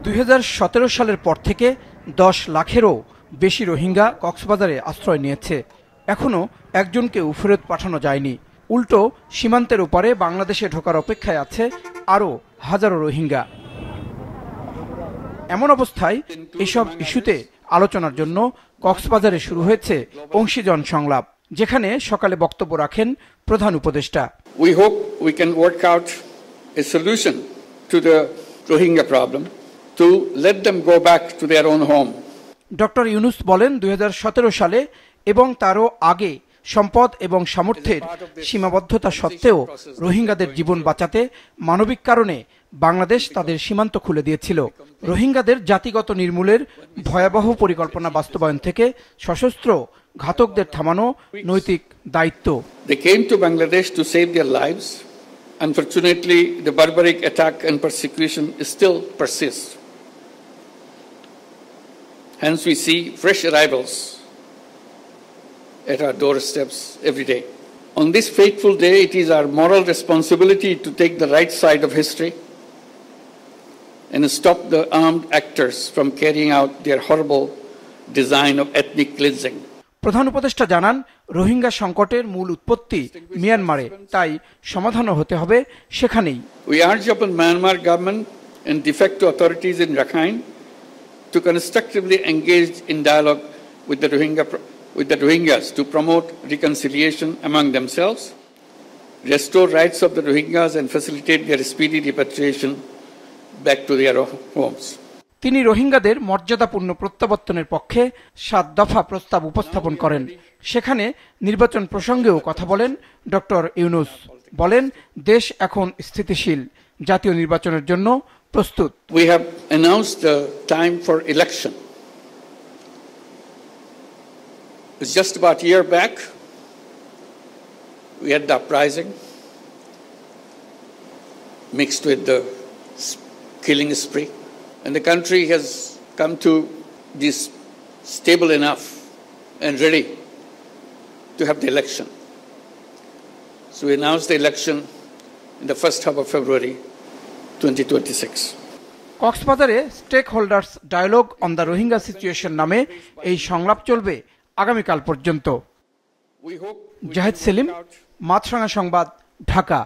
2017 সালের পর থেকে 10 লাখেরও বেশি রোহিঙ্গা কক্সবাজারে আশ্রয় নিয়েছে। এখনও একজনকেও ফেরত পাঠানো যায়নি। উল্টো সীমান্তের ওপারে বাংলাদেশে ঢোকার অপেক্ষায় আছে আরও হাজারো রোহিঙ্গা। এমন অবস্থায় এসব ইস্যুতে আলোচনার জন্য কক্সবাজারে শুরু হয়েছে অংশীজন সংলাপ, যেখানে সকালে বক্তব্য রাখেন প্রধান উপদেষ্টা। We hope we can work out a solution to the Rohingya problem to let them go back to their own home. Doctor Yunus বলেন 2017 সালে এবং তারও আগে সম্পদ এবং সামর্থ্যের সীমাবদ্ধতা সত্ত্বেও রোহিঙ্গাদের জীবন বাঁচাতে মানবিক কারণে বাংলাদেশ তাদের সীমান্ত খুলে দিয়েছিল। রোহিঙ্গাদের জাতিগত নির্মূলের ভয়াবহ পরিকল্পনা বাস্তবায়ন থেকে সশস্ত্র ঘাতকদের থামানো নৈতিক দায়িত্ব। They came to Bangladesh to save their lives. Unfortunately, the barbaric attack and persecution still persists. Hence, we see fresh arrivals at our doorsteps every day. On this fateful day, it is our moral responsibility to take the right side of history and stop the armed actors from carrying out their horrible design of ethnic cleansing. প্রধান উপদেষ্টা জানান, রোহিঙ্গা সংকটের মূল উৎপত্তি মিয়ানমারে, তাই সমাধানও হতে হবে সেখানেই। We urge upon Myanmar government and de facto authorities in Rakhine to constructively engage in dialogue with the Rohingyas to promote reconciliation among themselves, restore rights of the Rohingyas and facilitate their speedy repatriation back to their homes. তিনি রোহিঙ্গাদের মর্যাদাপূর্ণ প্রত্যাবর্তনের পক্ষে 7 দফা প্রস্তাব উপস্থাপন করেন। সেখানে নির্বাচন প্রসঙ্গেও কথা বলেন ডক্টর ইউনুস। বলেন, দেশ এখন স্থিতিশীল, জাতীয় নির্বাচনের জন্য প্রস্তুত। We have announced the time for election. It's just about a year back, we had the uprising mixed with the killing spree. And the country has come to this stable enough and ready to have the election. So we announced the election in the first half of February 2026. কক্সবাজারে stakeholders dialogue on the Rohingya situation নামে এই সংলাপ চলবে আগামীকাল পর্যন্ত। জাহিদ সেলিম, মাছরাঙা সংবাদ, ঢাকা।